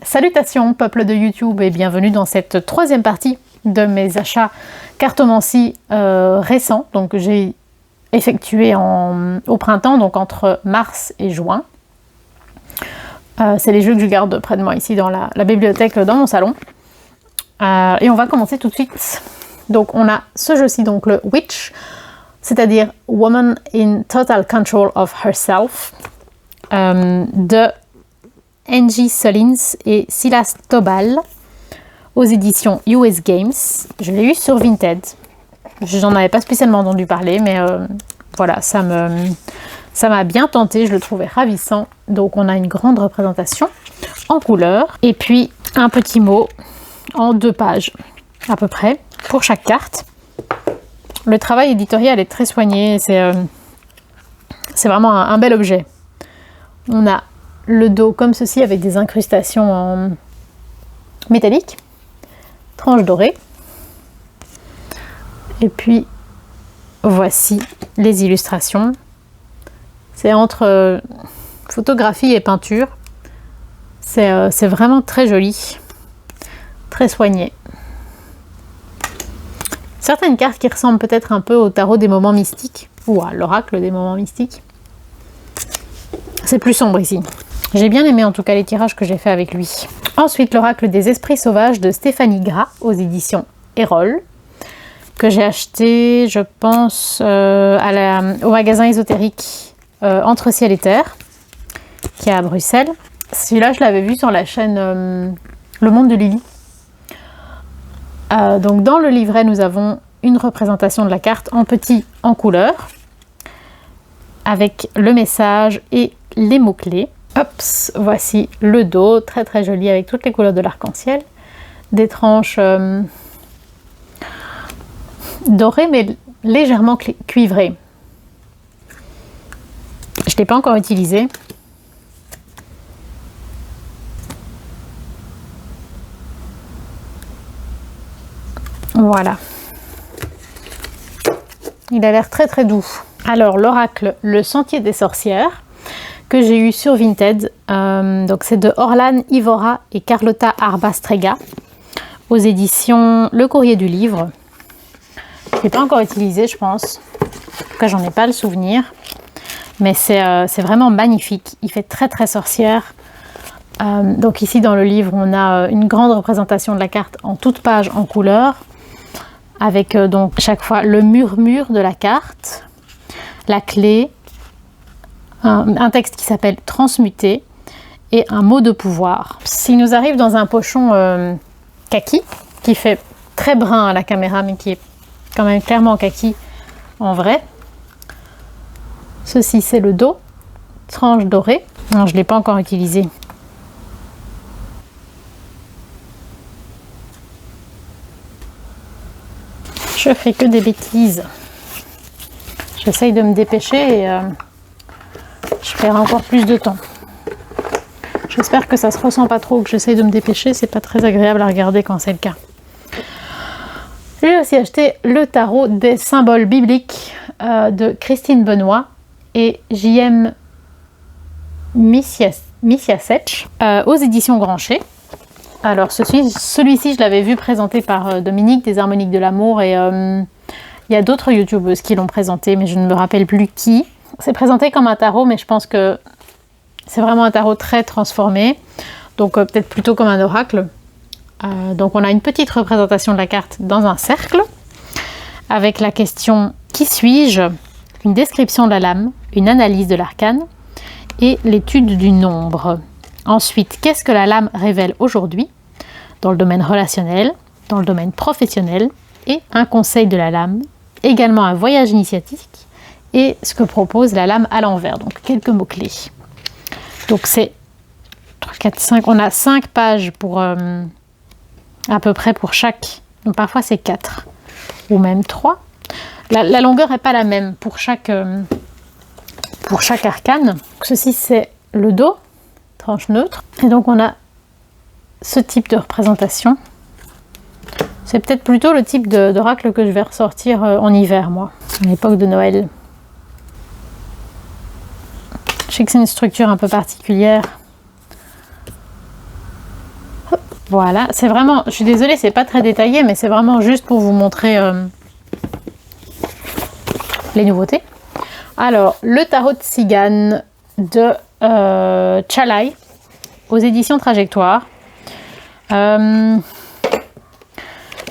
Salutations peuple de YouTube et bienvenue dans cette troisième partie de mes achats cartomancie récents, donc que j'ai effectué au printemps, donc entre mars et juin. C'est les jeux que je garde près de moi ici dans la bibliothèque dans mon salon. Et on va commencer tout de suite. Donc on a ce jeu-ci, donc le Witch, c'est-à-dire Woman in Total Control of Herself, de Angie Solins et Silas Tobal aux éditions US Games. Je l'ai eu sur Vinted. J'en avais pas spécialement entendu parler, mais voilà, ça m'a bien tenté, je le trouvais ravissant. Donc on a une grande représentation en couleur et puis un petit mot en 2 pages à peu près pour chaque carte. Le travail éditorial est très soigné, c'est vraiment un bel objet. On a le dos comme ceci avec des incrustations en métallique, tranche dorée. Et puis voici les illustrations. C'est entre photographie et peinture. C'est vraiment très joli, très soigné. Certaines cartes qui ressemblent peut-être un peu au tarot des moments mystiques ou à l'oracle des moments mystiques. C'est plus sombre ici. J'ai bien aimé en tout cas les tirages que j'ai fait avec lui. Ensuite, l'oracle des esprits sauvages de Stéphanie Gras aux éditions Erol, que j'ai acheté, je pense, au magasin ésotérique Entre Ciel et Terre, qui est à Bruxelles. Celui-là, je l'avais vu sur la chaîne Le Monde de Lily. Donc dans le livret, nous avons une représentation de la carte en petit, en couleur, avec le message et les mots-clés. Hop, voici le dos, très très joli avec toutes les couleurs de l'arc-en-ciel. Des tranches dorées mais légèrement cuivrées. Je ne l'ai pas encore utilisé. Voilà. Il a l'air très très doux. Alors l'oracle, le sentier des sorcières, que j'ai eu sur Vinted. Donc c'est de Orlan Ivora et Carlotta Arbastrega aux éditions Le Courrier du Livre. Je ne l'ai pas encore utilisé, je pense. En tout cas, j'en ai pas le souvenir. Mais c'est vraiment magnifique. Il fait très très sorcière. Donc ici dans le livre, on a une grande représentation de la carte en toute page en couleur, avec donc chaque fois le murmure de la carte, la clé, un texte qui s'appelle Transmuter et un mot de pouvoir. S'il nous arrive dans un pochon kaki, qui fait très brun à la caméra, mais qui est quand même clairement kaki en vrai. Ceci, c'est le dos, tranche dorée. Non, je ne l'ai pas encore utilisé. Je fais que des bêtises. J'essaye de me dépêcher et je perds encore plus de temps. J'espère que ça se ressent pas trop, que j'essaye de me dépêcher. C'est pas très agréable à regarder quand c'est le cas. J'ai aussi acheté le tarot des symboles bibliques de Christine Benoît et J.M. Misiasech aux éditions Grancher. Alors celui-ci, je l'avais vu présenté par Dominique des Harmoniques de l'amour et il y a d'autres youtubeuses qui l'ont présenté, mais je ne me rappelle plus qui. C'est présenté comme un tarot, mais je pense que c'est vraiment un tarot très transformé, donc peut-être plutôt comme un oracle. Donc on a une petite représentation de la carte dans un cercle, avec la question « Qui suis-je ?», une description de la lame, une analyse de l'arcane et l'étude du nombre. Ensuite, qu'est-ce que la lame révèle aujourd'hui dans le domaine relationnel, dans le domaine professionnel et un conseil de la lame, également un voyage initiatique et ce que propose la lame à l'envers, donc quelques mots-clés. Donc c'est 3, 4, 5, on a 5 pages pour à peu près pour chaque, donc parfois c'est 4 ou même 3. La longueur n'est pas la même pour chaque arcane. Ceci c'est le dos, tranche neutre, et donc on a ce type de représentation. C'est peut-être plutôt le type d'oracle que je vais ressortir en hiver, moi, à l'époque de Noël. Je sais que c'est une structure un peu particulière. Voilà, c'est vraiment, je suis désolée, c'est pas très détaillé, mais c'est vraiment juste pour vous montrer les nouveautés. Alors, le tarot de Tzigane de Chalai aux éditions Trajectoire.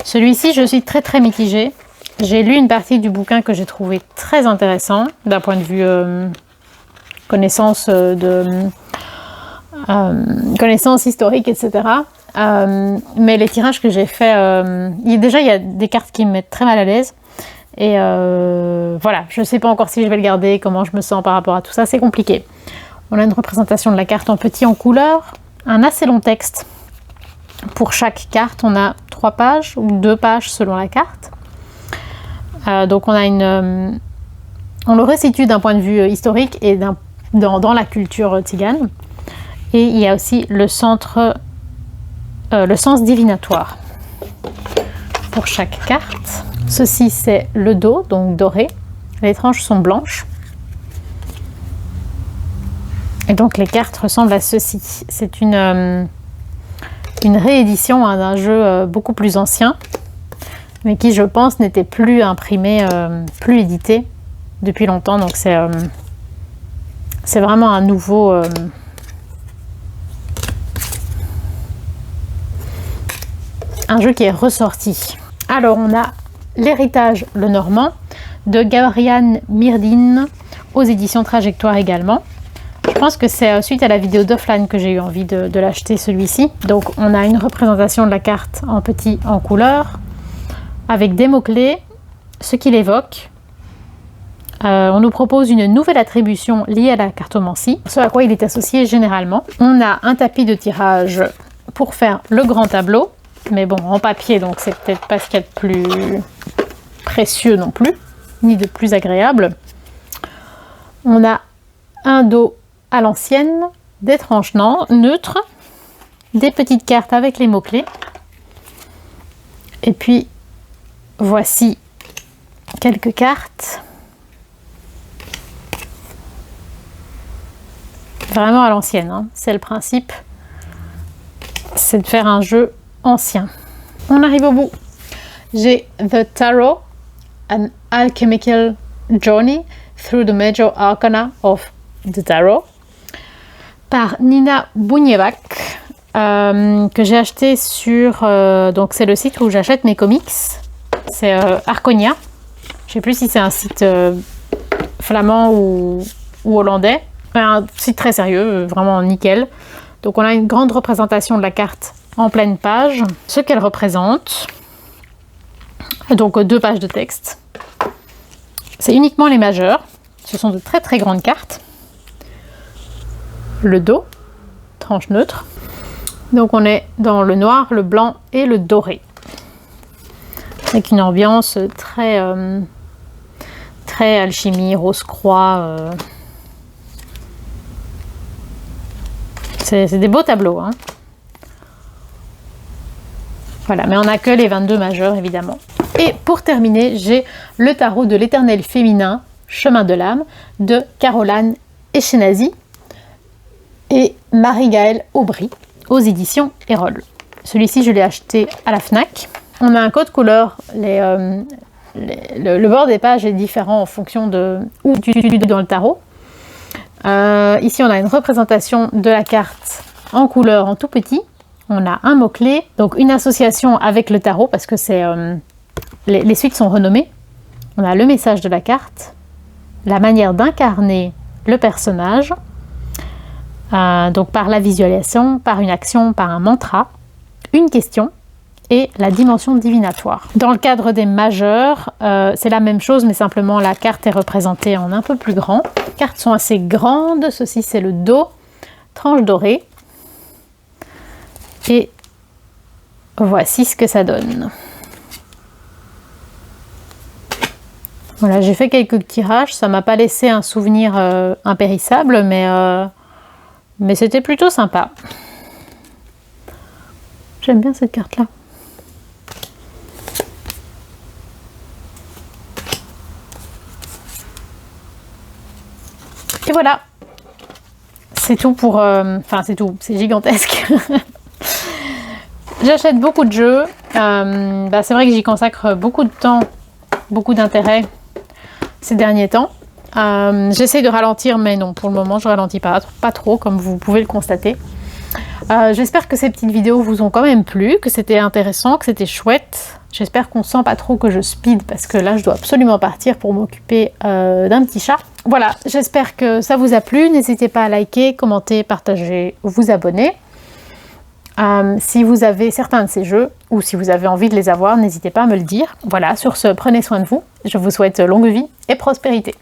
Celui-ci, je suis très mitigée. J'ai lu une partie du bouquin que j'ai trouvé très intéressant d'un point de vue connaissance historique, etc. Mais les tirages que j'ai faits, déjà il y a des cartes qui me mettent très mal à l'aise. Et voilà, je ne sais pas encore si je vais le garder, comment je me sens par rapport à tout ça, c'est compliqué. On a une représentation de la carte en petit, en couleur, un assez long texte. Pour chaque carte, on a 3 pages ou 2 pages selon la carte. Donc on a on le resitue d'un point de vue historique et dans la culture tzigane. Et il y a aussi le sens divinatoire pour chaque carte. Ceci c'est le dos, donc doré. Les tranches sont blanches. Et donc les cartes ressemblent à ceci. C'est une réédition d'un jeu beaucoup plus ancien, mais qui je pense n'était plus imprimé, plus édité depuis longtemps. Donc c'est vraiment un nouveau... un jeu qui est ressorti. Alors on a l'héritage le Normand de Gabriane Myrdine aux éditions Trajectoire également. Je pense que c'est suite à la vidéo d'Offline que j'ai eu envie de l'acheter celui-ci. Donc on a une représentation de la carte en petit, en couleur, avec des mots-clés, ce qu'il évoque. On nous propose une nouvelle attribution liée à la cartomancie, ce à quoi il est associé généralement. On a un tapis de tirage pour faire le grand tableau, mais bon, en papier, donc c'est peut-être pas ce qu'il y a de plus précieux non plus, ni de plus agréable. On a un dos à l'ancienne, des tranches neutres, des petites cartes avec les mots-clés. Et puis, voici quelques cartes. Vraiment à l'ancienne, hein. C'est le principe. C'est de faire un jeu ancien. On arrive au bout. J'ai The Tarot, An Alchemical Journey Through the Major Arcana of the Tarot par Nina Bunjevac, que j'ai acheté sur... donc c'est le site où j'achète mes comics. C'est Arconia. Je ne sais plus si c'est un site flamand ou hollandais. Un site très sérieux, vraiment nickel. Donc on a une grande représentation de la carte en pleine page, ce qu'elle représente. Donc 2 pages de texte. C'est uniquement les majeurs. Ce sont de très grandes cartes. Le dos, tranche neutre. Donc on est dans le noir, le blanc et le doré. Avec une ambiance très alchimie, rose-croix. C'est des beaux tableaux, hein. Voilà, mais on n'a que les 22 majeurs, évidemment. Et pour terminer, j'ai le tarot de l'éternel féminin, Chemin de l'âme, de Caroline Eskenazi et Marie-Gaëlle Aubry, aux éditions Erol. Celui-ci, je l'ai acheté à la Fnac. On a un code couleur. Le bord des pages est différent en fonction de où tu es dans le tarot. Ici, on a une représentation de la carte en couleur, en tout petit. On a un mot-clé, donc une association avec le tarot, parce que c'est les suites sont renommées. On a le message de la carte, la manière d'incarner le personnage, donc par la visualisation, par une action, par un mantra, une question et la dimension divinatoire. Dans le cadre des majeurs, c'est la même chose, mais simplement la carte est représentée en un peu plus grand. Les cartes sont assez grandes. Ceci, c'est le dos, tranche dorée. Et voici ce que ça donne. Voilà, j'ai fait quelques tirages. Ça m'a pas laissé un souvenir impérissable, mais c'était plutôt sympa. J'aime bien cette carte-là. Et voilà, c'est tout pour... Enfin, c'est tout, c'est gigantesque. J'achète beaucoup de jeux. C'est vrai que j'y consacre beaucoup de temps, beaucoup d'intérêt ces derniers temps. J'essaye de ralentir, mais non, pour le moment, je ralentis pas trop, comme vous pouvez le constater. J'espère que ces petites vidéos vous ont quand même plu, que c'était intéressant, que c'était chouette. J'espère qu'on sent pas trop que je speed, parce que là, je dois absolument partir pour m'occuper d'un petit chat. Voilà, j'espère que ça vous a plu. N'hésitez pas à liker, commenter, partager, vous abonner. Si vous avez certains de ces jeux, ou si vous avez envie de les avoir, n'hésitez pas à me le dire. Voilà, sur ce, prenez soin de vous. Je vous souhaite longue vie et prospérité.